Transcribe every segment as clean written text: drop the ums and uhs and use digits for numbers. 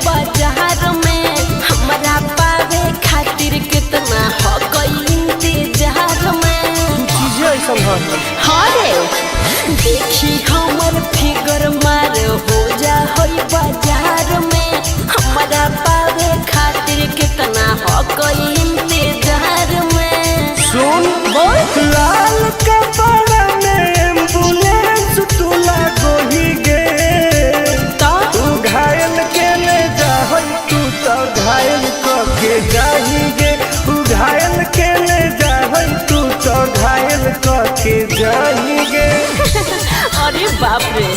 बाजार में हमरा पावे खातिर कितना हो गई इंतजार में। हरे देखी हमर फिगर मार हो जा होई बाजार में हमरा पावे खातिर कितना हो गई इंतजार में। सुन बोल लाल कपड़ा में एम्बुलेंस तुला गोही गे तो तू घायल के ले जा तू तो घायल के जाही गे तू घायल के ले जा तू तो घायल के जाही गे। अरे बाप रे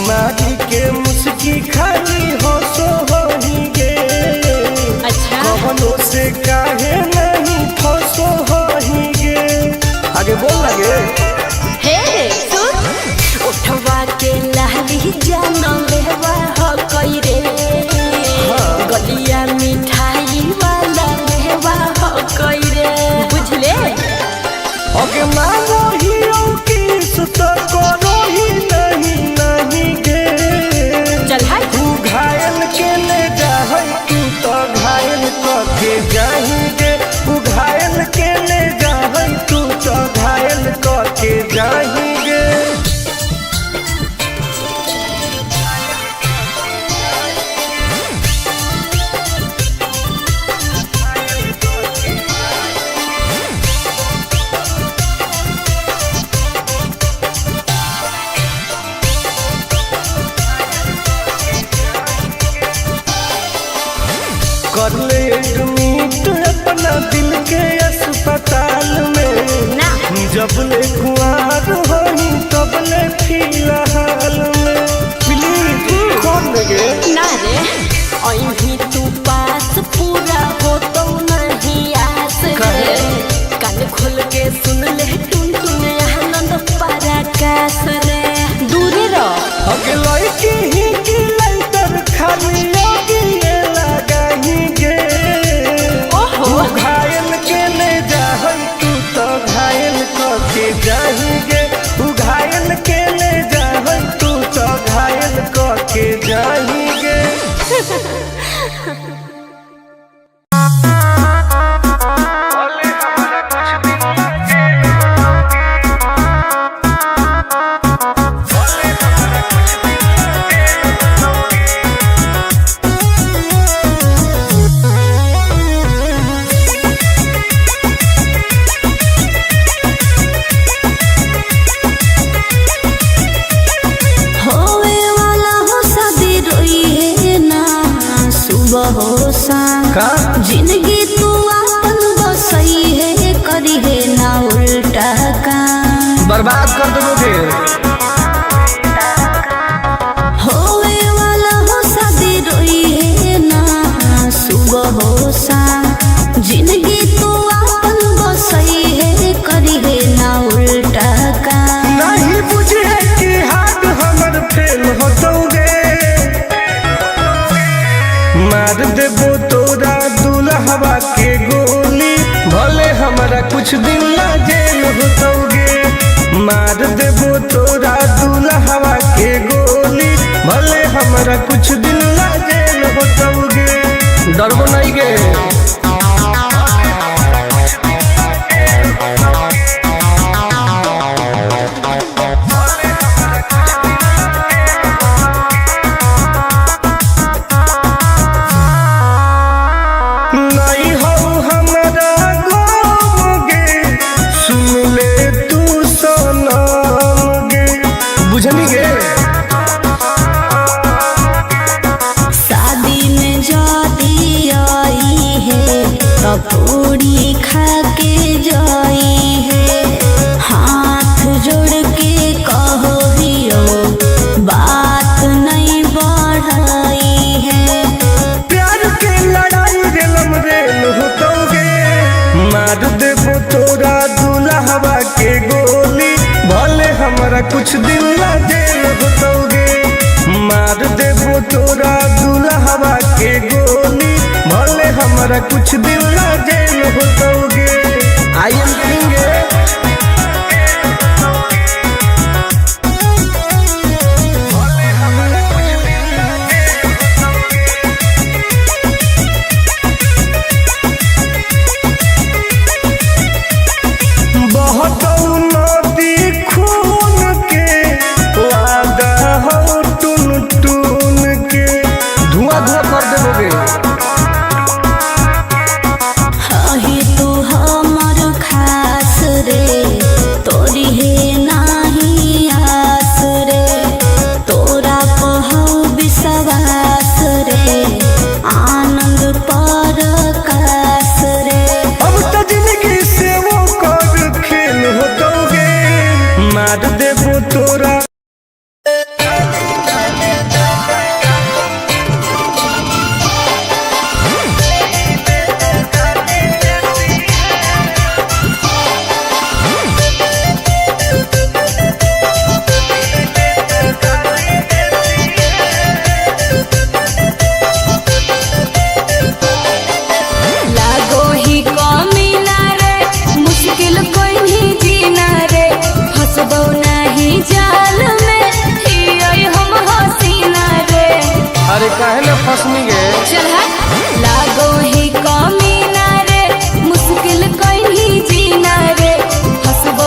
माटी के मुस्की खाली हो सो होही गे। अच्छा कवनो से काहे नहीं फसो होही गे। आगे बोल लगे हे सुन उठवा के लाली जान लेवा हो कई रे गलिया मिठाई वाला लेवा हो कई रे बुझले। ओके मानो ही की सुतो करो ही नहीं गे। चल हाय तू घायल के ले जा तू तो घायल के जाही गे तू घायल के ले जा तू तो घायल के जाही गे। कर ले एडमिट अपना दिल के अस्पताल में ना जब ले कुआर होही तब ले फिलहाल में प्लीज कौन लगे ना रे अभी तू पास पूरा हो तो नहीं आस रे कान खोल के सुन ले टुन टुन आनंद पराकाश रे दूरी रह। अगे लड़की ही की लाइटर खाली लगी लगाही गे। ओहो तू घायल के ले जा तू तो घायल के जाही गे तू घायल के ले जा तू तो घायल के जाही गे। जिंदगी तू अपन बसई है करी है ना उल्टा काम बर्बाद कर दोगे। होवे वाला हो शादी रोई है ना सुबह हो शाम जिंदगी तू अपन बसई है करी है ना उल्टा काम। नहीं बुझे कि हाथ हमर फेल होतोगे मार देबो तोरा दुल्हवा के गोली भले हमारा कुछ दिन ला जेल होतोगे मार देबो तोरा दुल्हवा के गोली भले हमारा कुछ दिन ला जेल होतोगे। डरबो नहीं गे नहीं हो हमारा गोम गे सुन ले तू सनम गे बुझनी गे। शादी में जाती आई है तो पूरी खा के जाई है हाथ जोड़ के कहो हियो बात नहीं बढ़ाई है। प्यार के लड़ाई रेलम रेल होतोगे मार देबो तोरा दुल्हवा के गोली भले हमारा कुछ दिन ला जेल हमारा कुछ दिन ला जेल होतोगे। आई एम किंग बहुत नदी खून के वादा हो टून टून के धुआं धुआं कर देबोगे। ही तू हमर खास रे तोरी है नाही आस रे तोरा पहु विश्वास रे आनंद पर कास रे। अब तो जिंदगी से वो कर खेल होतोगे। मार देबो तोरा लागो ही कमीना रे मुश्किल कोई नहीं जीना रे फंसबो नहीं जाल में हियै हम हसीना रे। अरे काहे ना फसनी गे। चल हट लागो ही कमीना रे मुश्किल कोई नहीं जीना रे फंसबो।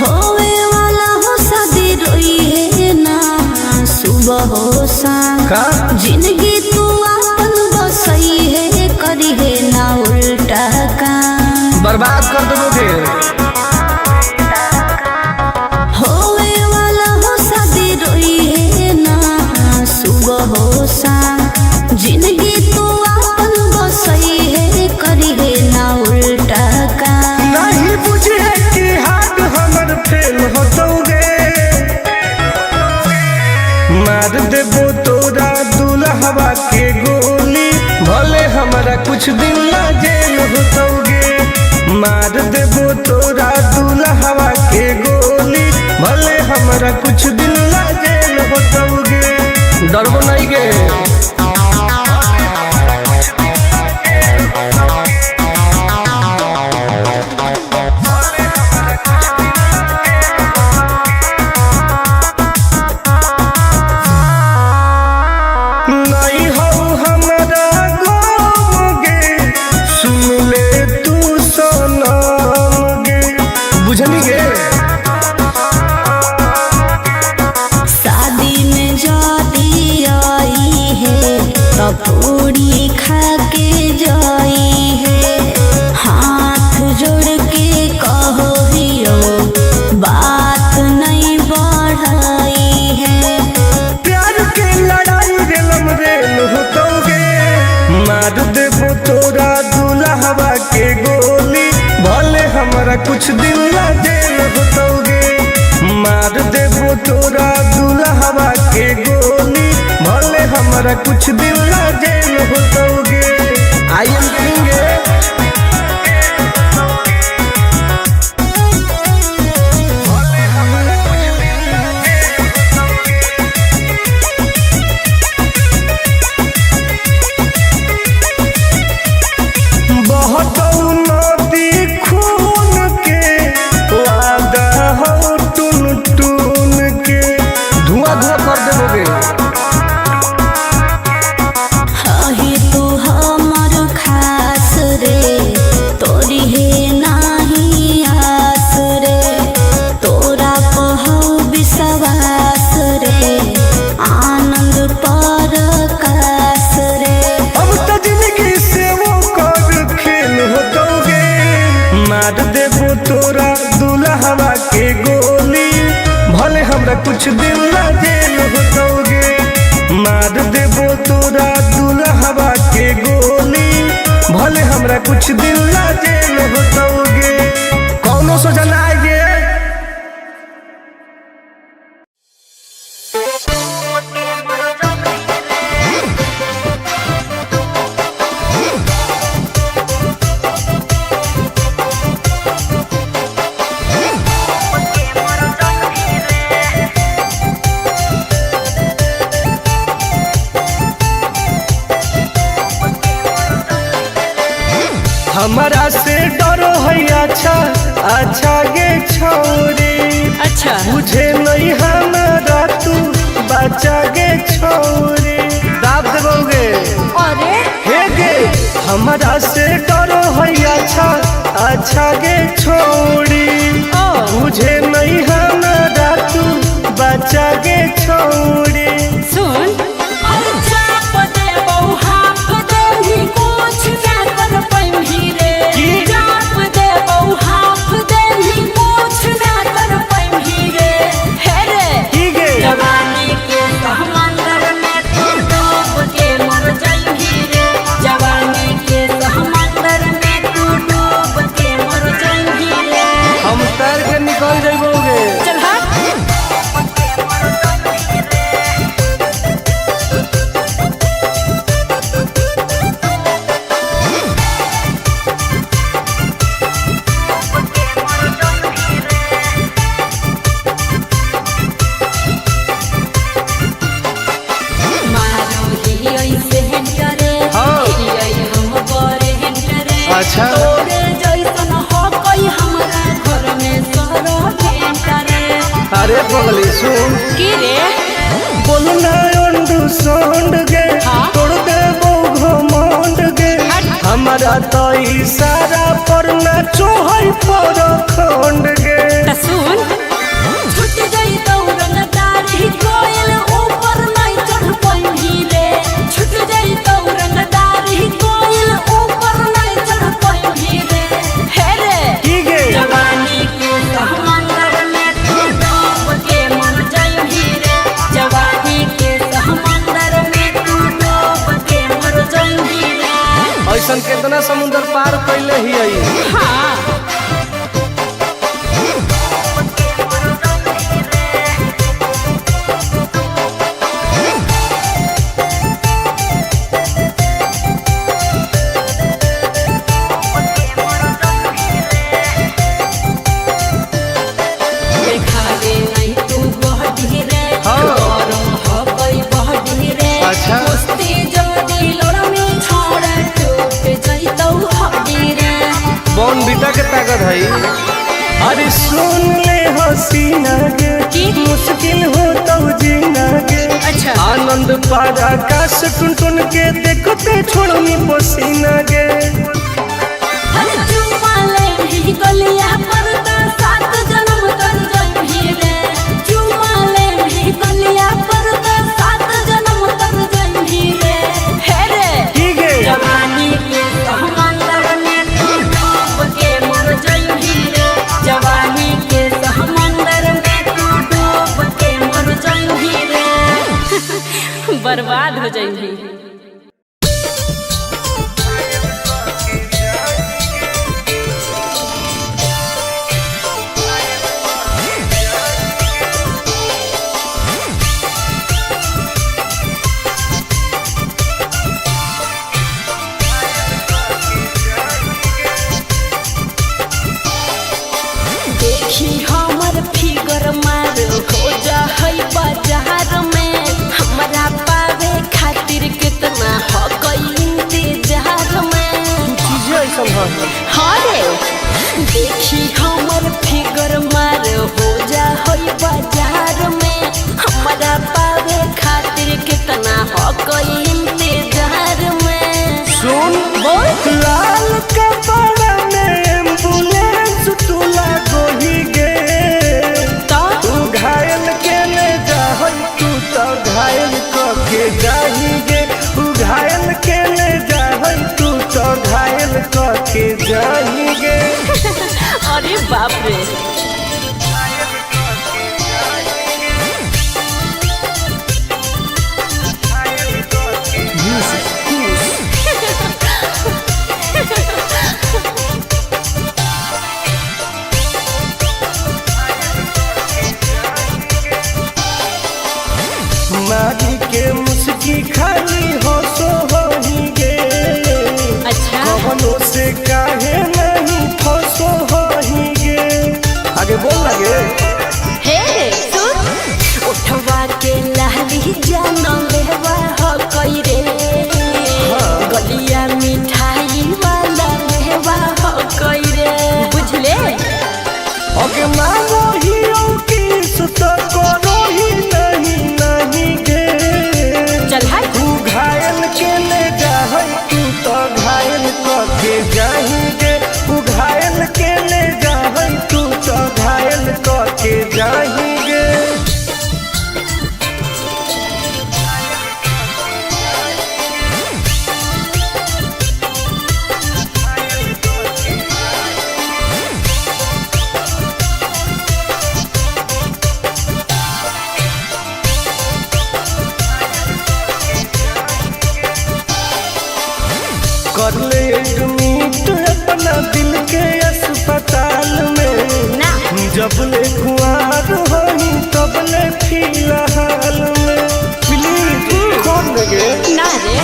होवे वाला हो शादी रोई है ना सुबह हो शाम का जिंदगी तू अपन बसई है करी है ना उल्टा काम बर्बाद कर देबोगे। होवे वाला हो शादी रोई है ना सुबह हो शाम जिंदगी तू अपन बसई है करी है ना उल्टा काम। नहीं बुझे कि हाथ हमर फेल होतोगे। मार देबो तोरा दुल्हवा के गोली भले हमारा कुछ दिन ला जेल होतोगे। मार देबो तोरा दुल्हवा के गोली भले हमारा कुछ दिन ला जेल होतोगे। डरबो नहीं गे। नहीं हो हमारा गाँव गे सुन ले तू सनम गे बुझनी गे। शादी में जाती आई है तो पूरी खा के जाई है हाथ जोड़ के कहो हियो बात नहीं बढ़ाई है। प्यार के लड़ाई रेलम रेल होतोगे। मार देबो तोरा दुल्हवा के गोली भले हमारा कुछ दिन ला जेल होतोगे। मार देबो तोरा दुल्हवा के गोली भले हमारा कुछ दिन ला जेल होतोगे। आई एम किंग बहुत नदी खून के वादा हो टून टून के धुआं धुआं कर देबोगे। ही तू हमर खास रे तोरी है नाही आस रे तोरा पहु विश्वास रे आनंद पर कास रे। अब तो जिंदगी से वो कर खेल होतोगे। मार देबो तोरा दुल्हवा के गोली भले हमरा कुछ दिन ला जेल होतोगे। मार देबो तोरा दुल्हवा के गोली भले हमरा कुछ दिन ला जेल होतोगे। कौनो सोचा ना आइए। हमारा से डरो है अच्छा अच्छा गे छोरे। अच्छा बुझे नहीं हमारा तू बच्चा गे छोरे। दाब देबोगे अरे हे गे हमारा से डरो है अच्छा अच्छा गे छोड़ी। बुझे नहीं हमारा तू बच्चा गे छोड़ी। सुन निकल जाइबोगे। चल हाँ अच्छा अरे पगली सुन की रे बोलना अंडू गे तोड़ दे घमंड गे। हमारा तो इशारा पर नाचो है पर खंड गे। सुन छुट गई दौड़न दाढ़ी कोयल ऊपर नहीं चढ़ पाई रे। छुट गई दौड़न दाढ़ी कोयल ऊपर नहीं चढ़ पाई रे। हे रे की गे जवानी के समंदर में तू डूब के मर जाएगी रे। जवानी के समंदर में तू डूब के मर जाएगी रे। ऐसा कितना समुद्र पार कैले ही आई। हाँ अच्छा बॉन बीटा के ताकत है। अरे सुन ले हसीना गे मुश्किल हो तो जीना गे। अच्छा आनंद पारा आकाश टुन टुन के देखते छोड़नी पसीना गे। गलिया पर सात जन्म कर जाई रे। चुमाले भी गलिया पर सात जन्म कर जाई रे। हे रे की गे जवानी के समंदर में तू डूब के मर जाई रे। जवानी के समंदर में तू डूब के मर जाई रे। बर्बाद हो जाएगी। देखी हमर फिगर मार हो जा है बाजार में। हमरा पावे खातिर कितना हो गई इंतजार में। चीजें ऐसा है। हाँ रे देखी हमर फिगर मार हो जा है बाजार में। हमरा पावे खातिर कितना हो गई इंतजार में। सुन बोल लाल कपड़ा में एम्बुलेंस तुला गोही गे। तू घायल के ले जा तू तो घायल के जाही गे। तू घायल के ले जा तू तो घायल के जाही गे। अरे बाप रे मारी के मुस्की खाली हो सो होही गे। अच्छा कवनो से काहे नहीं फसो होही गे। मांगो ही किस तो करो ही नहीं गे। चल हाय तू घायल के ले जाहै तू तो घायल के जाएंगे। तू घायल के ले जाहै तू तो घायल के जाएंगे। कर ले एडमिट अपना दिल के अस्पताल में ना। जब ले खुआर होई तब ले फिलहाल में प्लीज कौन लगे ना रे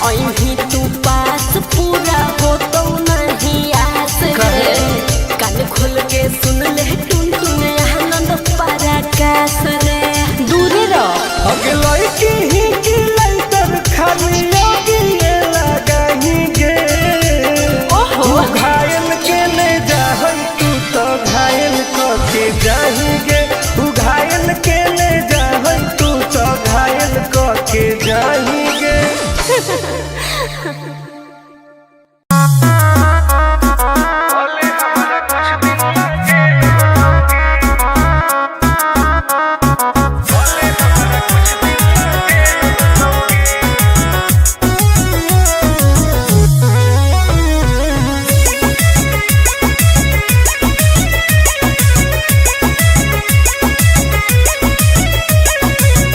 अहीं तू पास पूरा हो तो नहीं आस रे। कान खोल के सुन ले टुन टुन आनंद पराकाश रे। दूर रह अगे लड़की ही की लइटर खाली लगी लगाएंगे। ओहो घायल के ले जाहै तू तो घायल के जाएंगे। तू घायल के ले जाहै तू तो घायल के जाएंगे।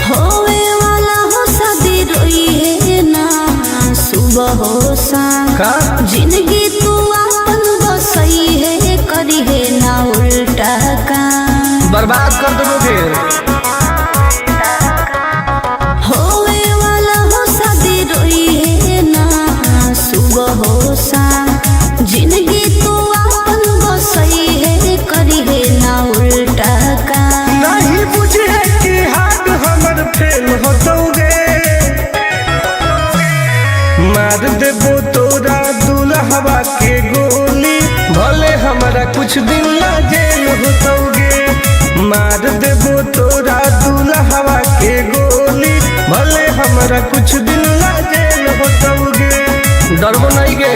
होवे वाला हो शादी रोई है ना सुबह हो शाम। का जिंदगी तू अपन बसई है करी है ना उल्टा काम। बर्बाद कर दोगे। होवे वाला हो शादी रोई है ना सुबह हो शाम। जिंदगी तू अपन बसई है करी है ना उल्टा काम। नहीं बुझे कि हाथ हमर फेल होतोगे। मार देबो तोरा दुल्हवा के गोली भले हमारा कुछ दिन ना जेल होतोगे। मार देबो तोरा दुल्हवा के गोली भले हमारा कुछ दिन ना जेल होतोगे। डरबो नहीं गे।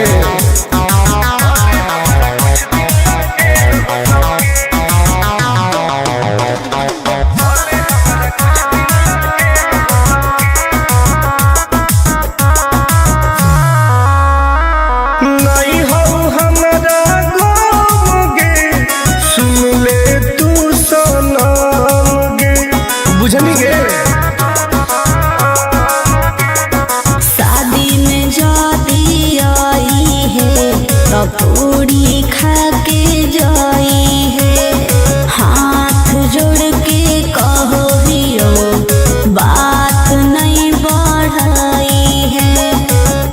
नहीं हो हमारा गम गे सुन ले तू सनम गे। बुझनी गे शादी में जाती आई है तो पूरी खा के जाई है। हाथ जोड़ के कहो हियो बात नहीं बढ़ाई है।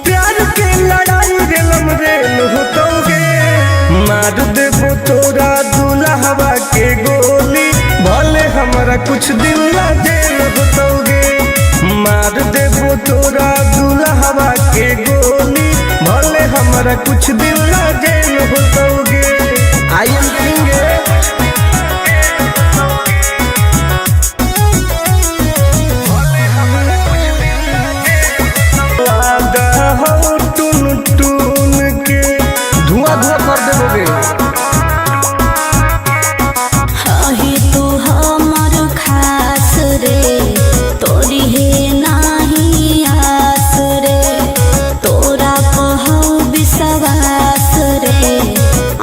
प्यार के लड़ाई रेलम रेल होतोगे। मार देबो तोरा दुल्हवा के गोली भले हमारा कुछ दिन ना जेल होतोगे। मार देबो तोरा दुल्हवा के गोली भले हमारा कुछ दिन ना जेल होतोगे। आई एम किंग हो टून टून के धुआं धुआं कर देबोगे। हही तू हमर खास रे तोरी है नाही आस रे। तोरा कहौ विश्वास रे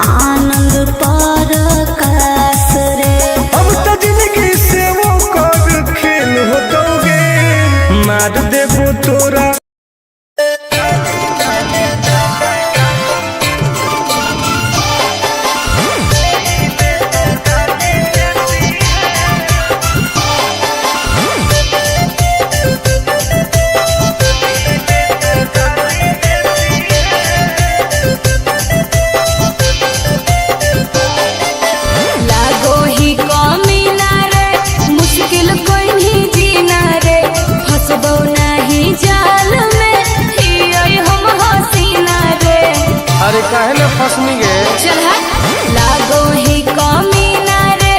आनंद परकाश रे। अब तो जिंदगी से वो कर खेल होतोगे। मार देबो तोरा लागो ही कमी ना रे मुश्किल कोई नहीं जीना रे। फसबो नहीं जाल में हियोई हम हसीना रे। अरे काहे ना फसनी गे। चल लागो ही कमी ना रे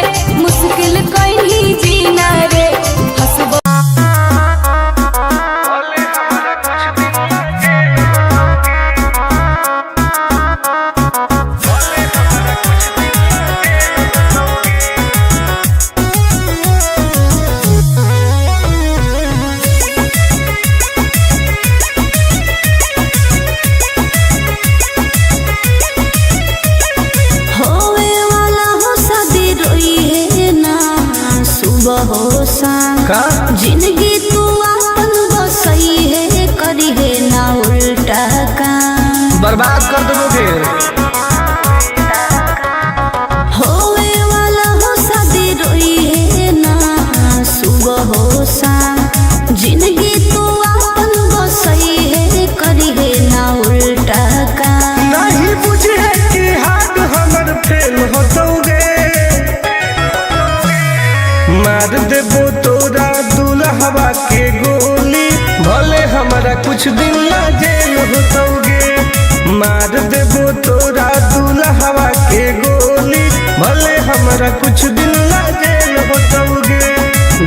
मार देबो तोरा दुल्हवा के गोली, भले हमारा कुछ दिन ला जेल होतोगे। मार देबो तोरा दुल्हवा के गोली, भले हमारा कुछ दिन ला जेल होतोगे।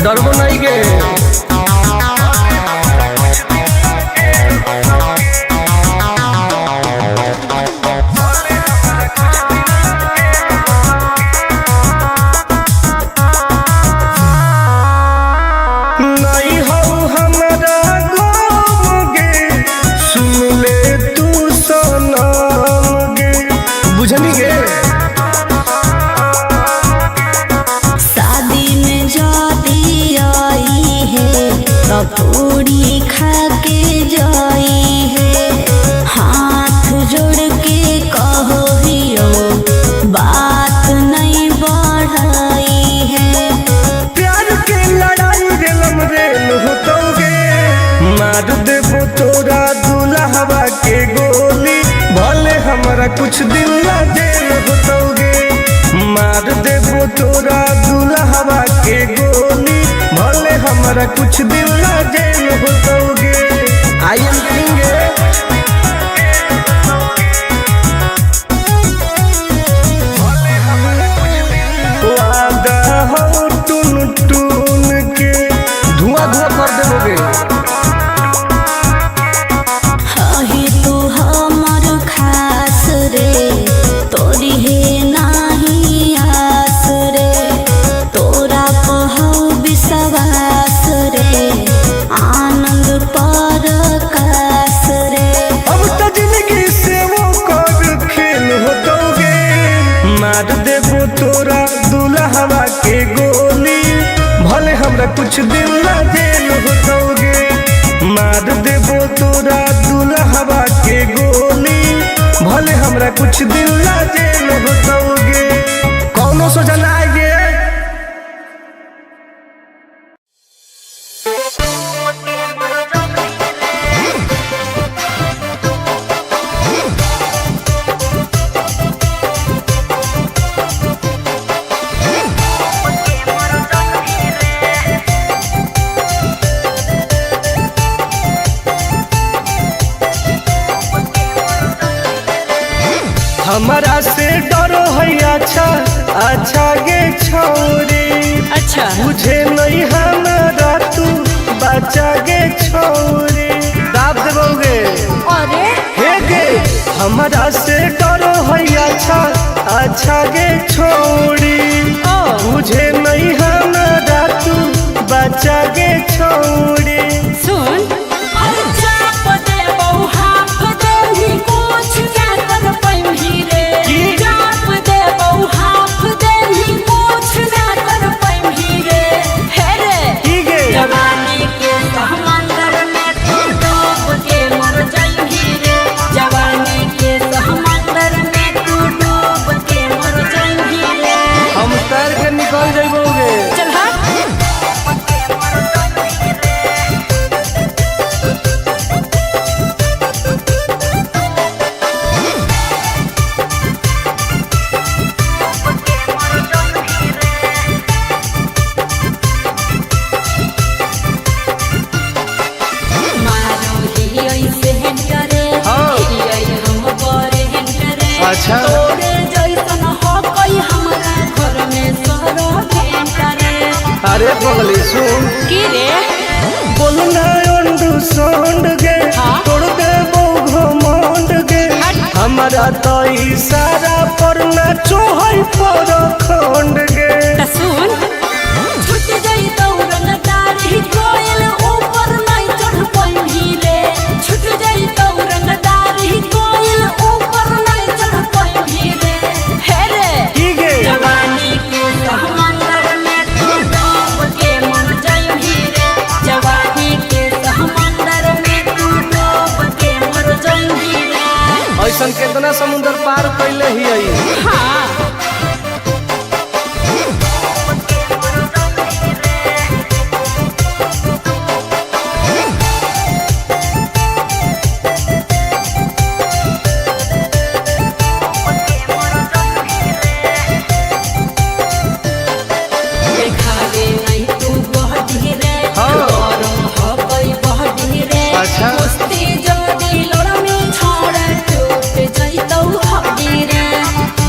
डरबो नहीं गे। पूरी खा के जाई है, हाथ जोड़ के कहो हियो बात नहीं बढ़ाई है। प्यार के लड़ाई रेलम रेल होतोगे। मार देबो तोरा दुल्हवा के गोली, भले हमारा कुछ दिन ला जेल होतोगे। मार देबो तोरा दुल्हवा के गोली, भले हमारा कुछ दिन ला जेल होतोगे। I am king. वादा हो टून टून के धुआं धुआं कर देबोगे। हाही तू हमर खास रे, तोरी है नाही आस रे, तोरा पहौ विश्वास रे, आनंद परकाश रे। अब तो जिंदगी से वो कर खेल होतोगे। मार देबो तोरा दुल्हवा के गोली, भले हमरा कुछ दिन ला जेल होतोगे। मार देबो तोरा दुल्हवा के गोली, भले हमरा कुछ दिन ला जेल होतोगे। कौनो सोचा ना आएगे। हमारा से डरो है अच्छा अच्छा गे छोरी। अच्छा मुझे नहीं हमारा तू बचा गे छोरी। दाब देबोगे। अरे हे गे हमारा से डरो है अच्छा अच्छा गे छोरी। मुझे नहीं हमारा तू बचा गे छोरी। सुन निकल जाइबोगे। चल अच्छा अरे पगली सुन की रे बोलना अंडू सोंड गे तोड़ दे घमंड गे। हमारा तो इशारा पर ना चोहई पर खंड गे। सुन छूट जाई दौरन दारी कोयल ऊपर नहीं चढ़ पाई रे। छूट जाई दौरन दारी कोयल ऊपर नहीं चढ़ पाई रे। हे रे की गे जवानी के समंदर में तू डूब के मर जाई रे। जवानी के समंदर में तू डूब के मर जाई रे। ऐसन कितना समुद्र पार कैले ही आई। हाँ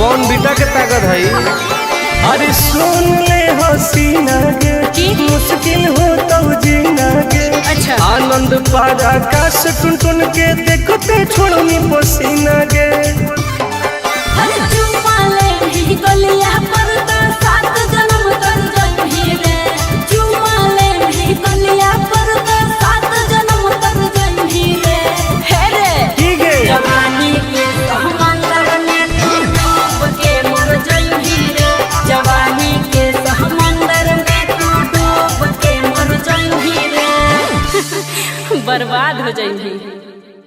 बॉन बीटा के ताकत है। अरे सुन ले हसीना गे मुश्किल हो तो जीना गे। अच्छा आनंद पार आकाश टुन टुन के देखते छोड़नी पसीना गे।